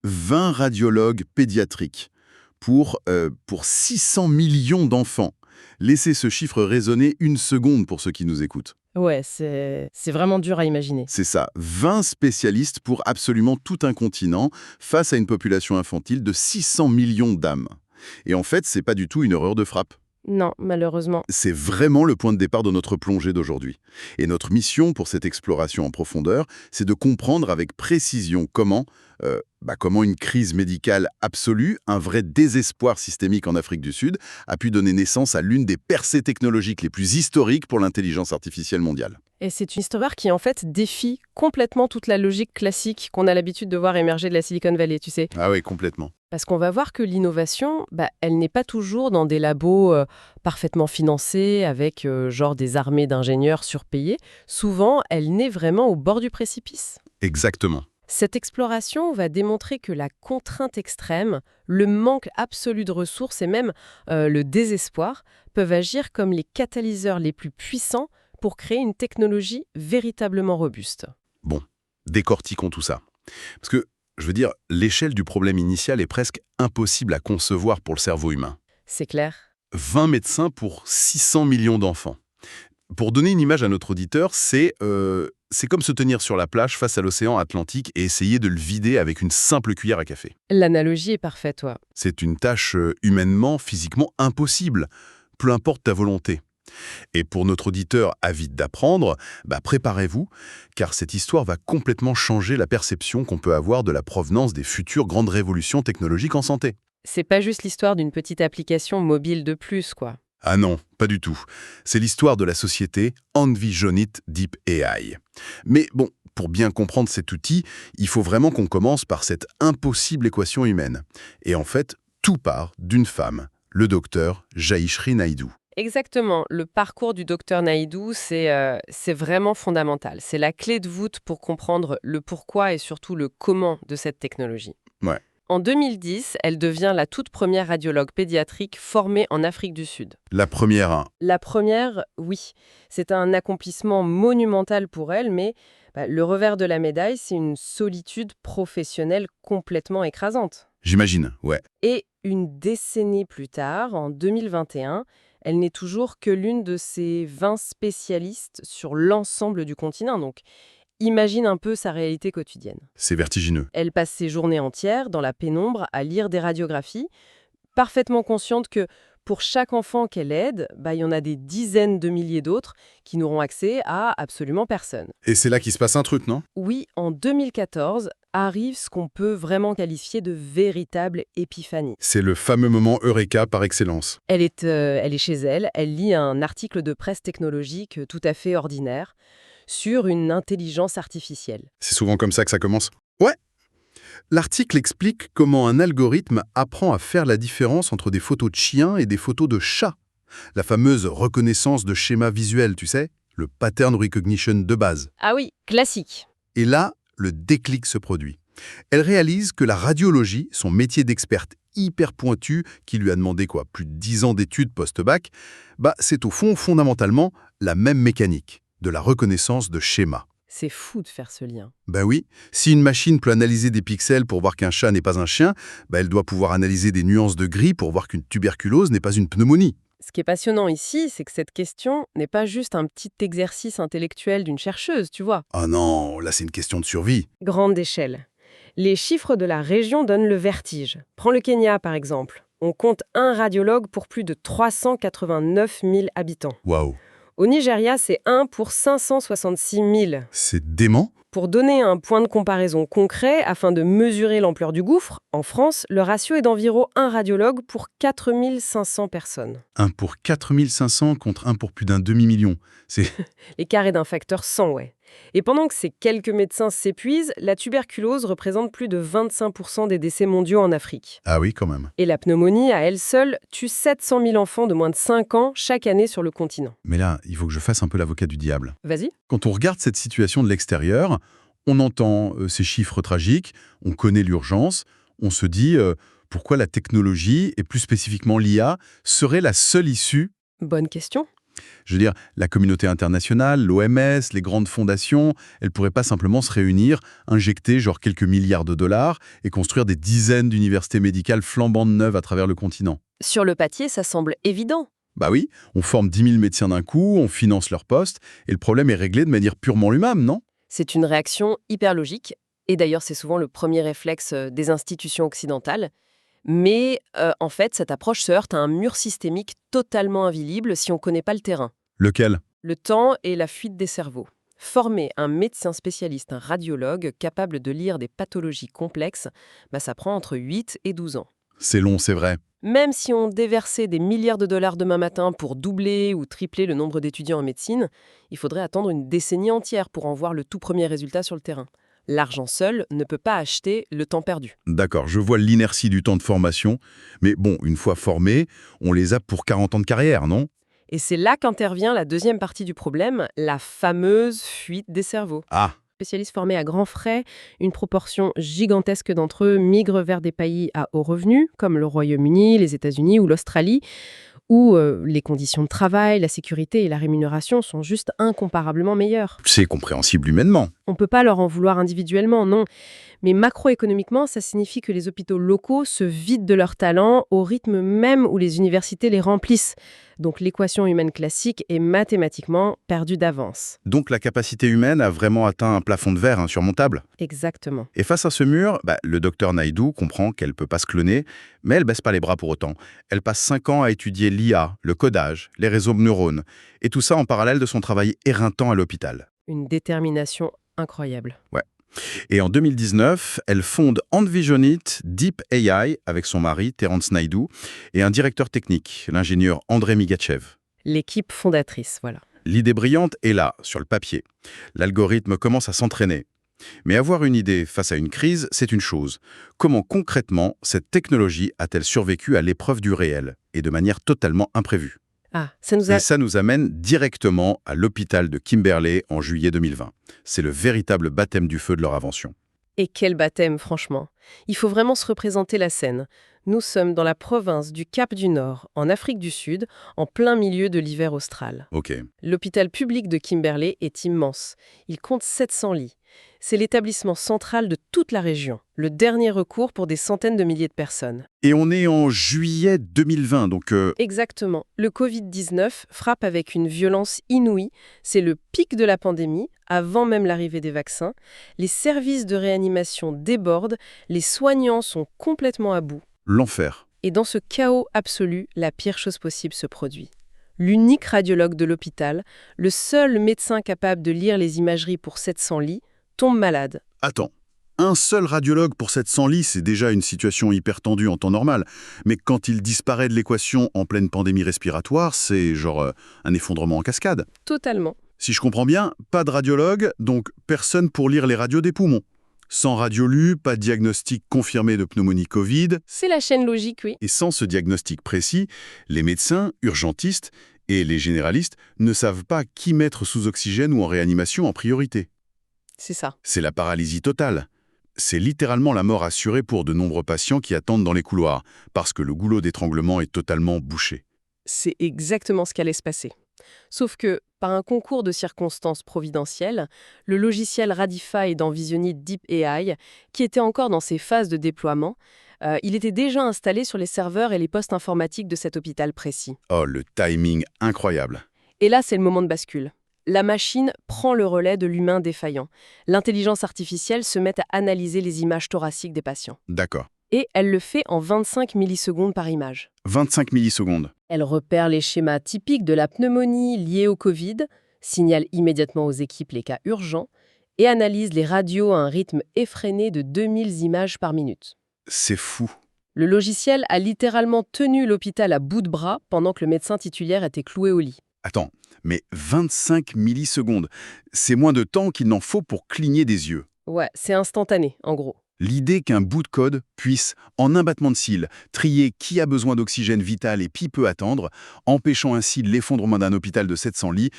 20 radiologues pédiatriques pour 600 millions d'enfants. Laissez ce chiffre résonner une seconde pour ceux qui nous écoutent. Ouais, c'est vraiment dur à imaginer. C'est ça, 20 spécialistes pour absolument tout un continent face à une population infantile de 600 millions d'âmes. Et en fait, c'est pas du tout une erreur de frappe. Non, malheureusement. C'est vraiment le point de départ de notre plongée d'aujourd'hui. Et notre mission pour cette exploration en profondeur, c'est de comprendre avec précision comment une crise médicale absolue, un vrai désespoir systémique en Afrique du Sud, a pu donner naissance à l'une des percées technologiques les plus historiques pour l'intelligence artificielle mondiale. Et c'est une histoire qui, en fait, défie complètement toute la logique classique qu'on a l'habitude de voir émerger de la Silicon Valley, tu sais. Ah oui, complètement. Parce qu'on va voir que l'innovation, elle n'est pas toujours dans des labos parfaitement financés, avec genre des armées d'ingénieurs surpayés. Souvent, elle naît vraiment au bord du précipice. Exactement. Cette exploration va démontrer que la contrainte extrême, le manque absolu de ressources et même le désespoir peuvent agir comme les catalyseurs les plus puissants pour créer une technologie véritablement robuste. Bon, décortiquons tout ça. Parce que, je veux dire, l'échelle du problème initial est presque impossible à concevoir pour le cerveau humain. C'est clair? 20 médecins pour 600 millions d'enfants. Pour donner une image à notre auditeur, c'est comme se tenir sur la plage face à l'océan Atlantique et essayer de le vider avec une simple cuillère à café. L'analogie est parfaite, toi. C'est une tâche humainement, physiquement impossible, peu importe ta volonté. Et pour notre auditeur avide d'apprendre, préparez-vous, car cette histoire va complètement changer la perception qu'on peut avoir de la provenance des futures grandes révolutions technologiques en santé. C'est pas juste l'histoire d'une petite application mobile de plus, quoi. Ah non, pas du tout. C'est l'histoire de la société Envisionit Deep AI. Mais bon, pour bien comprendre cet outil, il faut vraiment qu'on commence par cette impossible équation humaine. Et en fait, tout part d'une femme, le docteur Jayashri Naidoo. Exactement. Le parcours du docteur Naidoo, c'est vraiment fondamental. C'est la clé de voûte pour comprendre le pourquoi et surtout le comment de cette technologie. Ouais. En 2010, elle devient la toute première radiologue pédiatrique formée en Afrique du Sud. La première, hein. La première, oui. C'est un accomplissement monumental pour elle, mais le revers de la médaille, c'est une solitude professionnelle complètement écrasante. J'imagine, ouais. Et une décennie plus tard, en 2021, elle n'est toujours que l'une de ces 20 spécialistes sur l'ensemble du continent. Donc, imagine un peu sa réalité quotidienne. C'est vertigineux. Elle passe ses journées entières dans la pénombre à lire des radiographies, parfaitement consciente que pour chaque enfant qu'elle aide, il y en a des dizaines de milliers d'autres qui n'auront accès à absolument personne. Et c'est là qu'il se passe un truc, non? Oui, en 2014, arrive ce qu'on peut vraiment qualifier de véritable épiphanie. C'est le fameux moment Eureka par excellence. Elle est chez elle, elle lit un article de presse technologique tout à fait ordinaire sur une intelligence artificielle. C'est souvent comme ça que ça commence. Ouais. L'article explique comment un algorithme apprend à faire la différence entre des photos de chiens et des photos de chats. La fameuse reconnaissance de schéma visuel, tu sais, le pattern recognition de base. Ah oui, classique. Et là, le déclic se produit. Elle réalise que la radiologie, son métier d'experte hyper pointu, qui lui a demandé plus de 10 ans d'études post-bac, c'est au fond, fondamentalement, la même mécanique, de la reconnaissance de schéma. C'est fou de faire ce lien. Oui, si une machine peut analyser des pixels pour voir qu'un chat n'est pas un chien, elle doit pouvoir analyser des nuances de gris pour voir qu'une tuberculose n'est pas une pneumonie. Ce qui est passionnant ici, c'est que cette question n'est pas juste un petit exercice intellectuel d'une chercheuse, tu vois. Ah non, là c'est une question de survie. Grande échelle. Les chiffres de la région donnent le vertige. Prends le Kenya, par exemple. On compte un radiologue pour plus de 389 000 habitants. Waouh. Au Nigeria, c'est 1 pour 566 000. C'est dément. Pour donner un point de comparaison concret, afin de mesurer l'ampleur du gouffre, en France, le ratio est d'environ 1 radiologue pour 4 500 personnes. 1 pour 4 500 contre 1 pour plus d'un demi-million. C'est... L'écart est d'un facteur 100, ouais. Et pendant que ces quelques médecins s'épuisent, la tuberculose représente plus de 25% des décès mondiaux en Afrique. Ah oui, quand même. Et la pneumonie, à elle seule, tue 700 000 enfants de moins de 5 ans chaque année sur le continent. Mais là, il faut que je fasse un peu l'avocat du diable. Vas-y. Quand on regarde cette situation de l'extérieur, on entend ces chiffres tragiques, on connaît l'urgence, on se dit pourquoi la technologie, et plus spécifiquement l'IA, serait la seule issue? Bonne question. Je veux dire, la communauté internationale, l'OMS, les grandes fondations, elles pourraient pas simplement se réunir, injecter genre quelques milliards de dollars et construire des dizaines d'universités médicales flambantes neuves à travers le continent. Sur le papier, ça semble évident. Bah oui, on forme 10 000 médecins d'un coup, on finance leur poste, et le problème est réglé de manière purement humaine, non? C'est une réaction hyper logique, et d'ailleurs c'est souvent le premier réflexe des institutions occidentales. Mais en fait, cette approche se heurte à un mur systémique totalement invisible si on ne connaît pas le terrain. Lequel? Le temps et la fuite des cerveaux. Former un médecin spécialiste, un radiologue, capable de lire des pathologies complexes, ça prend entre 8 et 12 ans. C'est long, c'est vrai. Même si on déversait des milliards de dollars demain matin pour doubler ou tripler le nombre d'étudiants en médecine, il faudrait attendre une décennie entière pour en voir le tout premier résultat sur le terrain. L'argent seul ne peut pas acheter le temps perdu. D'accord, je vois l'inertie du temps de formation, mais bon, une fois formés, on les a pour 40 ans de carrière, non? Et c'est là qu'intervient la deuxième partie du problème, la fameuse fuite des cerveaux. Ah, Spécialistes formés à grands frais, une proportion gigantesque d'entre eux migrent vers des pays à haut revenu, comme le Royaume-Uni, les États-Unis ou l'Australie, où les conditions de travail, la sécurité et la rémunération sont juste incomparablement meilleures. c'est compréhensible humainement. On ne peut pas leur en vouloir individuellement, non. Mais macroéconomiquement, ça signifie que les hôpitaux locaux se vident de leurs talents au rythme même où les universités les remplissent. Donc l'équation humaine classique est mathématiquement perdue d'avance. Donc la capacité humaine a vraiment atteint un plafond de verre insurmontable. Exactement. Et face à ce mur, le docteur Naidoo comprend qu'elle ne peut pas se cloner, mais elle baisse pas les bras pour autant. Elle passe 5 ans à étudier l'IA, le codage, les réseaux de neurones, et tout ça en parallèle de son travail éreintant à l'hôpital. Une détermination incroyable. Ouais. Et en 2019, elle fonde Envisionit Deep AI avec son mari, Terence Naidoo, et un directeur technique, l'ingénieur André Migachev. L'équipe fondatrice, voilà. L'idée brillante est là, sur le papier. L'algorithme commence à s'entraîner. Mais avoir une idée face à une crise, c'est une chose. Comment concrètement cette technologie a-t-elle survécu à l'épreuve du réel, et de manière totalement imprévue? Ah, ça nous a... Et ça nous amène directement à l'hôpital de Kimberley en juillet 2020. C'est le véritable baptême du feu de leur invention. Et quel baptême, franchement. Il faut vraiment se représenter la scène. Nous sommes dans la province du Cap du Nord, en Afrique du Sud, en plein milieu de l'hiver austral. Ok. L'hôpital public de Kimberley est immense. Il compte 700 lits. C'est l'établissement central de toute la région, le dernier recours pour des centaines de milliers de personnes. Et on est en juillet 2020, donc... Exactement. Le Covid-19 frappe avec une violence inouïe. C'est le pic de la pandémie, avant même l'arrivée des vaccins. Les services de réanimation débordent, les soignants sont complètement à bout. L'enfer. Et dans ce chaos absolu, la pire chose possible se produit. L'unique radiologue de l'hôpital, le seul médecin capable de lire les imageries pour 700 lits, tombe malade. Attends. Un seul radiologue pour 700 lits, c'est déjà une situation hyper tendue en temps normal. Mais quand il disparaît de l'équation en pleine pandémie respiratoire, c'est genre un effondrement en cascade. Totalement. Si je comprends bien, pas de radiologue, donc personne pour lire les radios des poumons. Sans radio lue, pas de diagnostic confirmé de pneumonie Covid. C'est la chaîne logique, oui. Et sans ce diagnostic précis, les médecins, urgentistes et les généralistes ne savent pas qui mettre sous oxygène ou en réanimation en priorité. C'est ça. C'est la paralysie totale. C'est littéralement la mort assurée pour de nombreux patients qui attendent dans les couloirs, parce que le goulot d'étranglement est totalement bouché. C'est exactement ce qu'allait se passer. Sauf que, par un concours de circonstances providentielles, le logiciel Radify d'Envisionit Deep AI, qui était encore dans ses phases de déploiement, il était déjà installé sur les serveurs et les postes informatiques de cet hôpital précis. Oh, le timing incroyable. Et là, c'est le moment de bascule. La machine prend le relais de l'humain défaillant. L'intelligence artificielle se met à analyser les images thoraciques des patients. D'accord. Et elle le fait en 25 millisecondes par image. 25 millisecondes. Elle repère les schémas typiques de la pneumonie liée au Covid, signale immédiatement aux équipes les cas urgents et analyse les radios à un rythme effréné de 2000 images par minute. C'est fou. Le logiciel a littéralement tenu l'hôpital à bout de bras pendant que le médecin titulaire était cloué au lit. Attends, mais 25 millisecondes, c'est moins de temps qu'il n'en faut pour cligner des yeux. Ouais, c'est instantané, en gros. L'idée qu'un bout de code puisse, en un battement de cils, trier qui a besoin d'oxygène vital et qui peut attendre, empêchant ainsi l'effondrement d'un hôpital de 700 lits,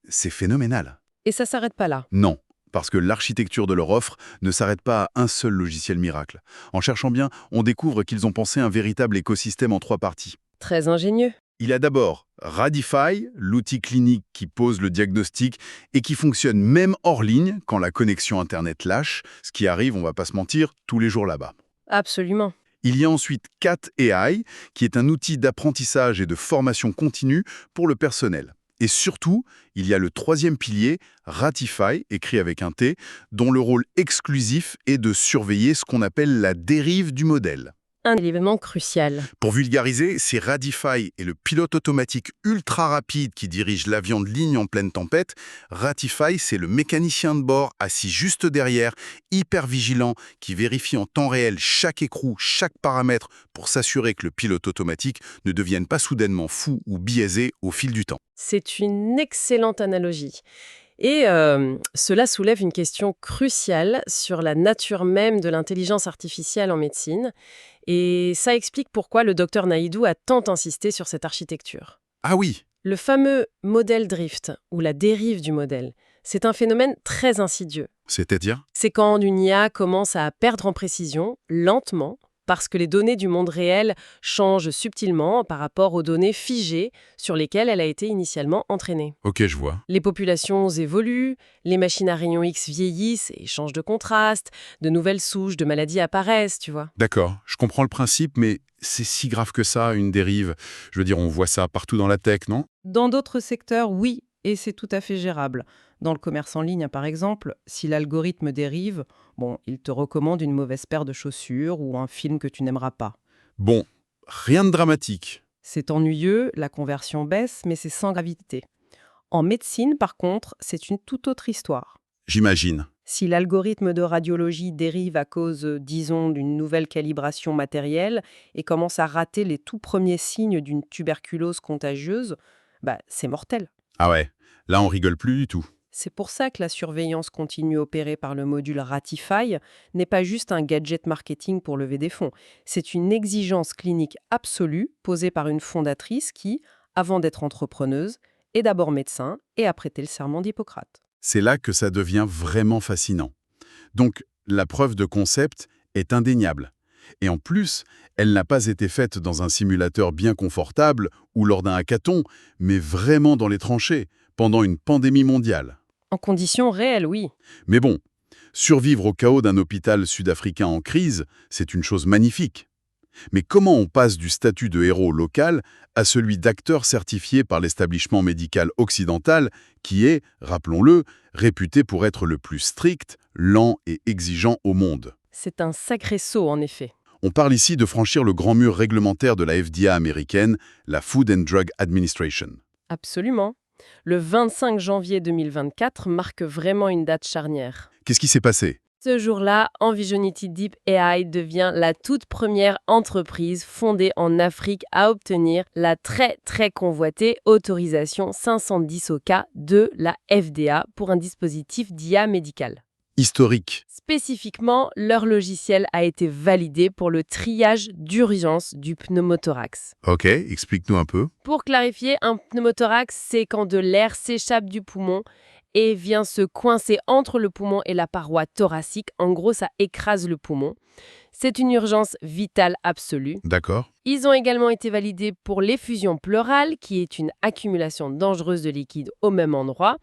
c'est phénoménal. Et ça s'arrête pas là. Non, parce que l'architecture de leur offre ne s'arrête pas à un seul logiciel miracle. En cherchant bien, on découvre qu'ils ont pensé un véritable écosystème en 3 parties. Très ingénieux. Il y a d'abord Radify, l'outil clinique qui pose le diagnostic et qui fonctionne même hors ligne quand la connexion Internet lâche, ce qui arrive, on va pas se mentir, tous les jours là-bas. Absolument. Il y a ensuite Cat AI, qui est un outil d'apprentissage et de formation continue pour le personnel. Et surtout, il y a le troisième pilier, Ratify, écrit avec un T, dont le rôle exclusif est de surveiller ce qu'on appelle la dérive du modèle. Un élément crucial. Pour vulgariser, c'est Radify et le pilote automatique ultra rapide qui dirige l'avion de ligne en pleine tempête. Ratify, c'est le mécanicien de bord assis juste derrière, hyper vigilant, qui vérifie en temps réel chaque écrou, chaque paramètre pour s'assurer que le pilote automatique ne devienne pas soudainement fou ou biaisé au fil du temps. C'est une excellente analogie. Et cela soulève une question cruciale sur la nature même de l'intelligence artificielle en médecine. Et ça explique pourquoi le docteur Naidoo a tant insisté sur cette architecture. Ah oui, Le fameux modèle drift, ou la dérive du modèle, c'est un phénomène très insidieux. c'est-à-dire? C'est quand une IA commence à perdre en précision, lentement, parce que les données du monde réel changent subtilement par rapport aux données figées sur lesquelles elle a été initialement entraînée. Ok, je vois. Les populations évoluent, les machines à rayons X vieillissent et changent de contraste, de nouvelles souches de maladies apparaissent, tu vois. D'accord, je comprends le principe, mais c'est si grave que ça, une dérive. Je veux dire, on voit ça partout dans la tech, non? Dans d'autres secteurs, oui, et c'est tout à fait gérable. Dans le commerce en ligne, par exemple, si l'algorithme dérive, il te recommande une mauvaise paire de chaussures ou un film que tu n'aimeras pas. Bon, rien de dramatique. C'est ennuyeux, la conversion baisse, mais c'est sans gravité. En médecine, par contre, c'est une toute autre histoire. J'imagine. Si l'algorithme de radiologie dérive à cause, disons, d'une nouvelle calibration matérielle et commence à rater les tout premiers signes d'une tuberculose contagieuse, c'est mortel. Ah ouais, là on rigole plus du tout. C'est pour ça que la surveillance continue opérée par le module Ratify n'est pas juste un gadget marketing pour lever des fonds. C'est une exigence clinique absolue posée par une fondatrice qui, avant d'être entrepreneuse, est d'abord médecin et a prêté le serment d'Hippocrate. C'est là que ça devient vraiment fascinant. Donc, la preuve de concept est indéniable. Et en plus, elle n'a pas été faite dans un simulateur bien confortable ou lors d'un hackathon, mais vraiment dans les tranchées, pendant une pandémie mondiale. En conditions réelles, oui. Mais bon, survivre au chaos d'un hôpital sud-africain en crise, c'est une chose magnifique. Mais comment on passe du statut de héros local à celui d'acteur certifié par l'établissement médical occidental qui est, rappelons-le, réputé pour être le plus strict, lent et exigeant au monde? C'est un sacré saut, en effet. On parle ici de franchir le grand mur réglementaire de la FDA américaine, la Food and Drug Administration. Absolument. Le 25 janvier 2024 marque vraiment une date charnière. Qu'est-ce qui s'est passé? Ce jour-là, Envisionity Deep AI devient la toute première entreprise fondée en Afrique à obtenir la très très convoitée autorisation 510OK de la FDA pour un dispositif d'IA médical. Historique. Spécifiquement, leur logiciel a été validé pour le triage d'urgence du pneumothorax. Ok, explique-nous un peu. Pour clarifier, un pneumothorax, c'est quand de l'air s'échappe du poumon et vient se coincer entre le poumon et la paroi thoracique. En gros, ça écrase le poumon. C'est une urgence vitale absolue. D'accord. Ils ont également été validés pour l'effusion pleurale, qui est une accumulation dangereuse de liquide au même endroit.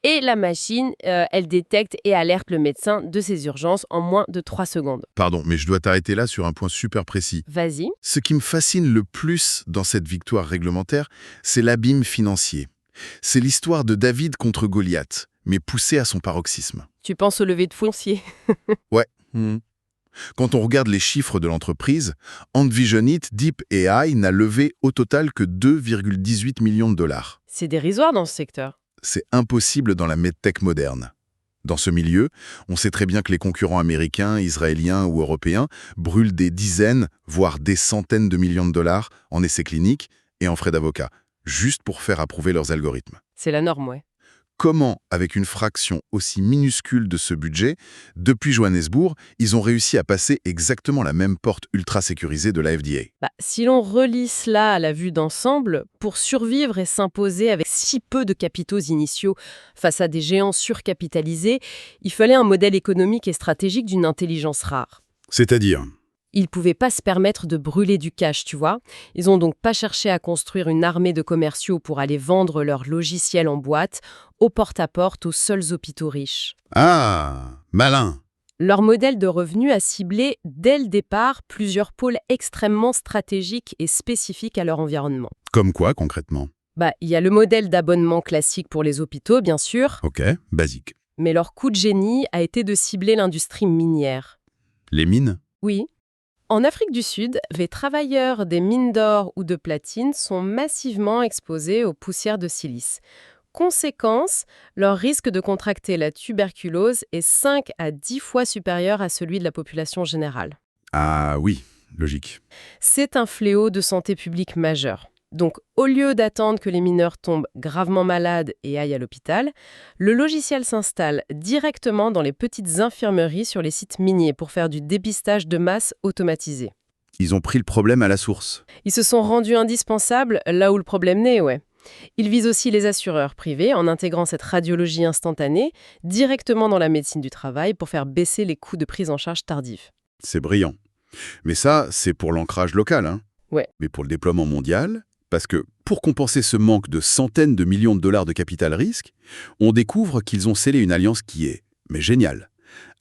Et la machine, elle détecte et alerte le médecin de ces urgences en moins de 3 secondes. Pardon, mais je dois t'arrêter là sur un point super précis. Vas-y. Ce qui me fascine le plus dans cette victoire réglementaire, c'est l'abîme financier. C'est l'histoire de David contre Goliath, mais poussée à son paroxysme. Tu penses au lever de foncier. Ouais. Quand on regarde les chiffres de l'entreprise, Envisionity Deep AI n'a levé au total que 2,18 millions de dollars. C'est dérisoire dans ce secteur. C'est impossible dans la medtech moderne. Dans ce milieu, on sait très bien que les concurrents américains, israéliens ou européens brûlent des dizaines, voire des centaines de millions de dollars en essais cliniques et en frais d'avocat, juste pour faire approuver leurs algorithmes. C'est la norme, ouais. Comment, avec une fraction aussi minuscule de ce budget, depuis Johannesburg, ils ont réussi à passer exactement la même porte ultra sécurisée de la FDA? Si l'on relie cela à la vue d'ensemble, pour survivre et s'imposer avec si peu de capitaux initiaux face à des géants surcapitalisés, il fallait un modèle économique et stratégique d'une intelligence rare. C'est-à-dire? Ils pouvaient pas se permettre de brûler du cash, tu vois. Ils ont donc pas cherché à construire une armée de commerciaux pour aller vendre leurs logiciels en boîte, au porte-à-porte, aux seuls hôpitaux riches. Ah, malin. Leur modèle de revenu a ciblé, dès le départ, plusieurs pôles extrêmement stratégiques et spécifiques à leur environnement. Comme quoi, concrètement? Il y a le modèle d'abonnement classique pour les hôpitaux, bien sûr, Ok, basique. mais leur coup de génie a été de cibler l'industrie minière. Les mines? Oui. En Afrique du Sud, les travailleurs des mines d'or ou de platine sont massivement exposés aux poussières de silice. Conséquence, leur risque de contracter la tuberculose est 5 à 10 fois supérieur à celui de la population générale. Ah oui, logique. C'est un fléau de santé publique majeur. Donc, au lieu d'attendre que les mineurs tombent gravement malades et aillent à l'hôpital, le logiciel s'installe directement dans les petites infirmeries sur les sites miniers pour faire du dépistage de masse automatisé. Ils ont pris le problème à la source. Ils se sont rendus indispensables là où le problème naît, ouais. Ils visent aussi les assureurs privés en intégrant cette radiologie instantanée directement dans la médecine du travail pour faire baisser les coûts de prise en charge tardive. C'est brillant. Mais ça, c'est pour l'ancrage local, hein. Ouais. Mais pour le déploiement mondial, parce que pour compenser ce manque de centaines de millions de dollars de capital risque, on découvre qu'ils ont scellé une alliance qui est, mais géniale.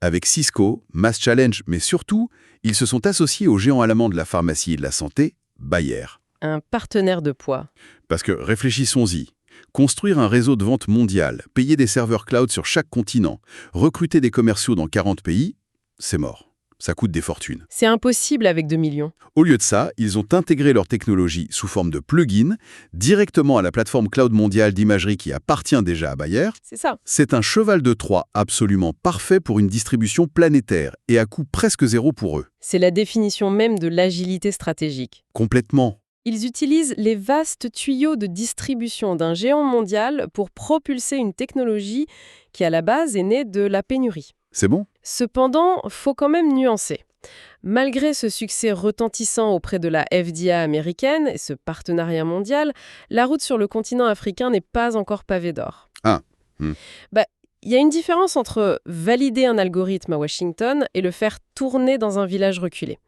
Avec Cisco, Mass Challenge, mais surtout, ils se sont associés au géant allemand de la pharmacie et de la santé, Bayer. Un partenaire de poids. Parce que, réfléchissons-y, construire un réseau de vente mondial, payer des serveurs cloud sur chaque continent, recruter des commerciaux dans 40 pays, c'est mort. Ça coûte des fortunes. C'est impossible avec 2 millions. Au lieu de ça, ils ont intégré leur technologie sous forme de plugin directement à la plateforme cloud mondiale d'imagerie qui appartient déjà à Bayer. C'est ça. C'est un cheval de Troie absolument parfait pour une distribution planétaire et à coût presque zéro pour eux. C'est la définition même de l'agilité stratégique. Complètement. Ils utilisent les vastes tuyaux de distribution d'un géant mondial pour propulser une technologie qui, à la base, est née de la pénurie. C'est bon? Cependant, faut quand même nuancer. Malgré ce succès retentissant auprès de la FDA américaine et ce partenariat mondial, la route sur le continent africain n'est pas encore pavée d'or. Ah. Il y a une différence entre valider un algorithme à Washington et le faire tourner dans un village reculé.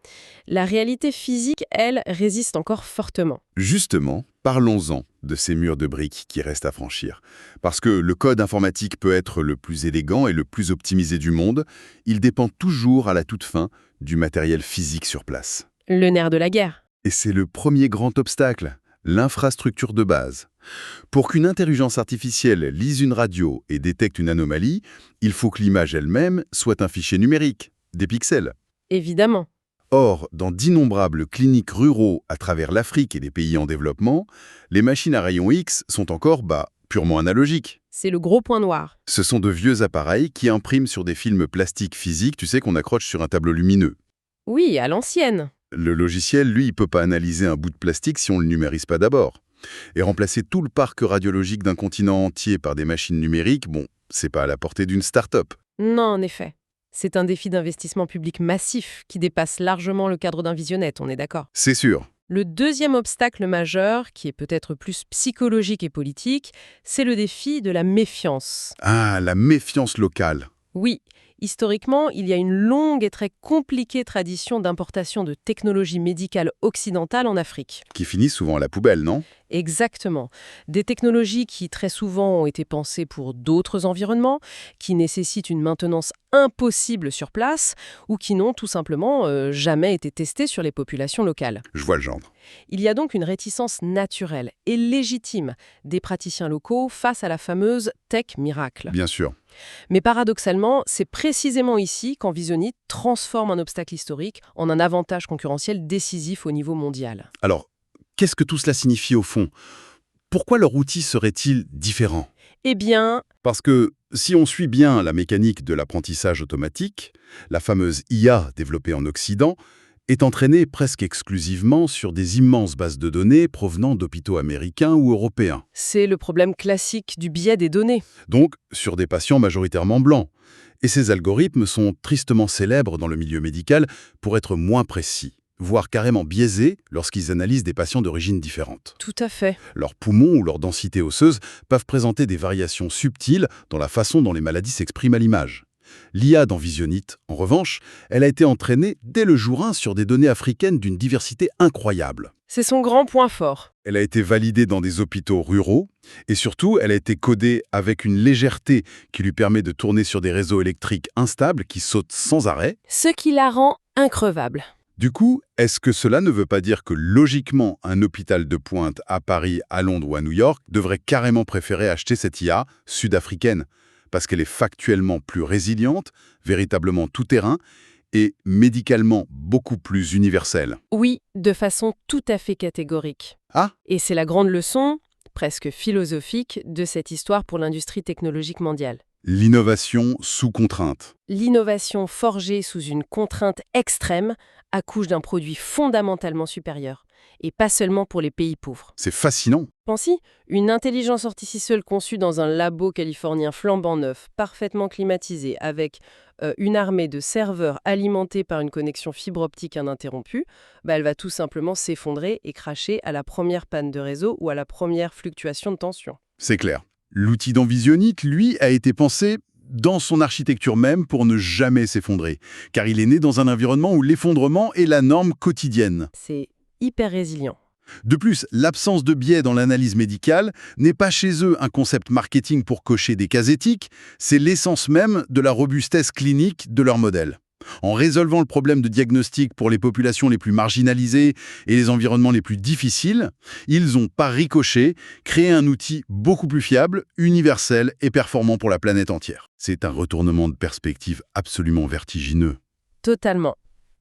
La réalité physique, elle, résiste encore fortement. Justement, parlons-en de ces murs de briques qui restent à franchir. Parce que le code informatique peut être le plus élégant et le plus optimisé du monde, il dépend toujours à la toute fin du matériel physique sur place. Le nerf de la guerre. Et c'est le premier grand obstacle, l'infrastructure de base. Pour qu'une intelligence artificielle lise une radio et détecte une anomalie, il faut que l'image elle-même soit un fichier numérique, des pixels. Évidemment. Or, dans d'innombrables cliniques ruraux à travers l'Afrique et les pays en développement, les machines à rayons X sont encore, purement analogiques. C'est le gros point noir. Ce sont de vieux appareils qui impriment sur des films plastiques physiques, tu sais, qu'on accroche sur un tableau lumineux. Oui, à l'ancienne. Le logiciel, lui, il peut pas analyser un bout de plastique si on le numérise pas d'abord. Et remplacer tout le parc radiologique d'un continent entier par des machines numériques, c'est pas à la portée d'une start-up. Non, en effet. C'est un défi d'investissement public massif qui dépasse largement le cadre d'un visionnette, on est d'accord. C'est sûr. Le deuxième obstacle majeur, qui est peut-être plus psychologique et politique, c'est le défi de la méfiance. Ah, la méfiance locale. Oui, historiquement, il y a une longue et très compliquée tradition d'importation de technologies médicales occidentales en Afrique. Qui finissent souvent à la poubelle, non? Exactement. Des technologies qui très souvent ont été pensées pour d'autres environnements, qui nécessitent une maintenance impossible sur place ou qui n'ont tout simplement jamais été testées sur les populations locales. Je vois le genre. Il y a donc une réticence naturelle et légitime des praticiens locaux face à la fameuse tech miracle. Bien sûr. Mais paradoxalement, c'est précisément ici qu'Envisonite transforme un obstacle historique en un avantage concurrentiel décisif au niveau mondial. Alors, qu'est-ce que tout cela signifie au fond? Pourquoi leur outil serait-il différent? Eh bien, Parce que si on suit bien la mécanique de l'apprentissage automatique, la fameuse IA développée en Occident est entraînée presque exclusivement sur des immenses bases de données provenant d'hôpitaux américains ou européens. c'est le problème classique du biais des données. Donc sur des patients majoritairement blancs. Et ces algorithmes sont tristement célèbres dans le milieu médical pour être moins précis, voire carrément biaisés lorsqu'ils analysent des patients d'origine différente. Tout à fait. Leurs poumons ou leur densité osseuse peuvent présenter des variations subtiles dans la façon dont les maladies s'expriment à l'image. L'IA dans Visionit, en revanche, elle a été entraînée dès le jour 1 sur des données africaines d'une diversité incroyable. C'est son grand point fort. Elle a été validée dans des hôpitaux ruraux et surtout, elle a été codée avec une légèreté qui lui permet de tourner sur des réseaux électriques instables qui sautent sans arrêt. Ce qui la rend increvable. Du coup, est-ce que cela ne veut pas dire que logiquement, un hôpital de pointe à Paris, à Londres ou à New York devrait carrément préférer acheter cette IA sud-africaine parce qu'elle est factuellement plus résiliente, véritablement tout-terrain et médicalement beaucoup plus universelle? Oui, de façon tout à fait catégorique. Ah, Et c'est la grande leçon, presque philosophique, de cette histoire pour l'industrie technologique mondiale. l'innovation sous contrainte. L'innovation forgée sous une contrainte extrême accouche d'un produit fondamentalement supérieur, et pas seulement pour les pays pauvres. C'est fascinant. Pense-y, une intelligence artificielle conçue dans un labo californien flambant neuf, parfaitement climatisé, avec une armée de serveurs alimentés par une connexion fibre optique ininterrompue, elle va tout simplement s'effondrer et cracher à la première panne de réseau ou à la première fluctuation de tension. C'est clair. L'outil d'Envisionit, lui, a été pensé dans son architecture même pour ne jamais s'effondrer, car il est né dans un environnement où l'effondrement est la norme quotidienne. C'est hyper résilient. De plus, l'absence de biais dans l'analyse médicale n'est pas chez eux un concept marketing pour cocher des cases éthiques, c'est l'essence même de la robustesse clinique de leur modèle. En résolvant le problème de diagnostic pour les populations les plus marginalisées et les environnements les plus difficiles, ils ont, par ricochet, créé un outil beaucoup plus fiable, universel et performant pour la planète entière. C'est un retournement de perspective absolument vertigineux. Totalement.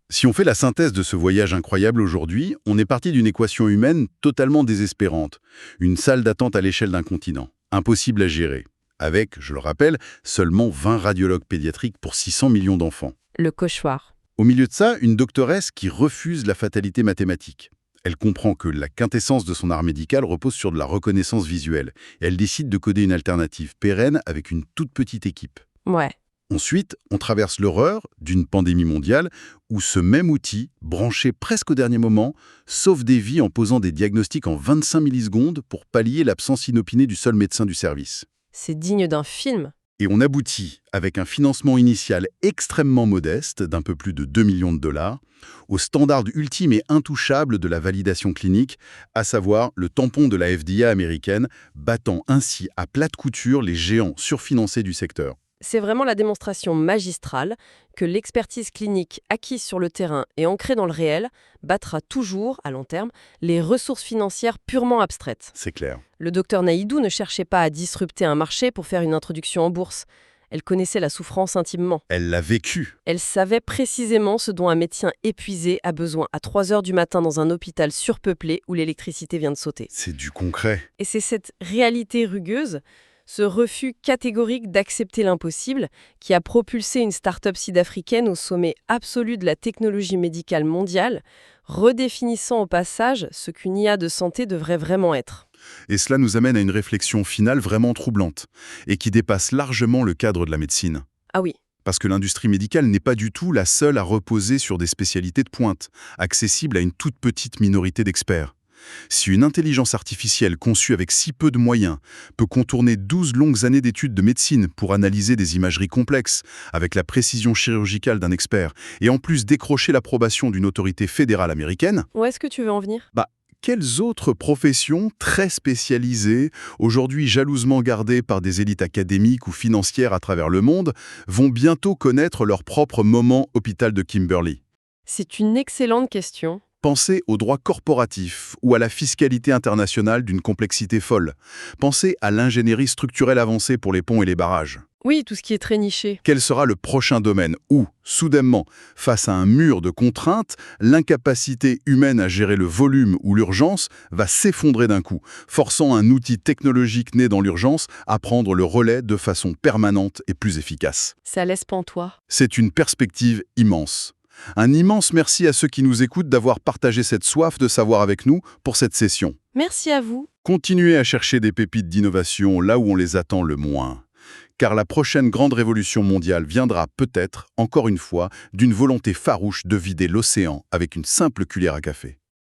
Si on fait la synthèse de ce voyage incroyable aujourd'hui, on est parti d'une équation humaine totalement désespérante. Une salle d'attente à l'échelle d'un continent. Impossible à gérer. Avec, je le rappelle, seulement 20 radiologues pédiatriques pour 600 millions d'enfants. Le cauchemar. Au milieu de ça, une doctoresse qui refuse la fatalité mathématique. Elle comprend que la quintessence de son art médical repose sur de la reconnaissance visuelle. Et elle décide de coder une alternative pérenne avec une toute petite équipe. Ouais. Ensuite, on traverse l'horreur d'une pandémie mondiale où ce même outil, branché presque au dernier moment, sauve des vies en posant des diagnostics en 25 millisecondes pour pallier l'absence inopinée du seul médecin du service. C'est digne d'un film. Et on aboutit, avec un financement initial extrêmement modeste, d'un peu plus de 2 millions de dollars, au standard ultime et intouchable de la validation clinique, à savoir le tampon de la FDA américaine, battant ainsi à plate couture les géants surfinancés du secteur. C'est vraiment la démonstration magistrale que l'expertise clinique acquise sur le terrain et ancrée dans le réel battra toujours, à long terme, les ressources financières purement abstraites. C'est clair. Le docteur Naïdou ne cherchait pas à disrupter un marché pour faire une introduction en bourse. Elle connaissait la souffrance intimement. Elle l'a vécu. Elle savait précisément ce dont un médecin épuisé a besoin à 3 heures du matin dans un hôpital surpeuplé où l'électricité vient de sauter. C'est du concret. Et c'est cette réalité rugueuse, ce refus catégorique d'accepter l'impossible, qui a propulsé une start-up sud-africaine au sommet absolu de la technologie médicale mondiale, redéfinissant au passage ce qu'une IA de santé devrait vraiment être. Et cela nous amène à une réflexion finale vraiment troublante, et qui dépasse largement le cadre de la médecine. Ah oui. Parce que l'industrie médicale n'est pas du tout la seule à reposer sur des spécialités de pointe, accessibles à une toute petite minorité d'experts. Si une intelligence artificielle conçue avec si peu de moyens peut contourner 12 longues années d'études de médecine pour analyser des imageries complexes avec la précision chirurgicale d'un expert et en plus décrocher l'approbation d'une autorité fédérale américaine, Où est-ce que tu veux en venir ? quelles autres professions très spécialisées, aujourd'hui jalousement gardées par des élites académiques ou financières à travers le monde, vont bientôt connaître leur propre moment hôpital de Kimberley? C'est une excellente question. Pensez au droit corporatif ou à la fiscalité internationale d'une complexité folle. Pensez à l'ingénierie structurelle avancée pour les ponts et les barrages. Oui, tout ce qui est très niché. Quel sera le prochain domaine où, soudainement, face à un mur de contraintes, l'incapacité humaine à gérer le volume ou l'urgence va s'effondrer d'un coup, forçant un outil technologique né dans l'urgence à prendre le relais de façon permanente et plus efficace? Ça laisse pantois. C'est une perspective immense. Un immense merci à ceux qui nous écoutent d'avoir partagé cette soif de savoir avec nous pour cette session. Merci à vous. Continuez à chercher des pépites d'innovation là où on les attend le moins. Car la prochaine grande révolution mondiale viendra peut-être, encore une fois, d'une volonté farouche de vider l'océan avec une simple cuillère à café.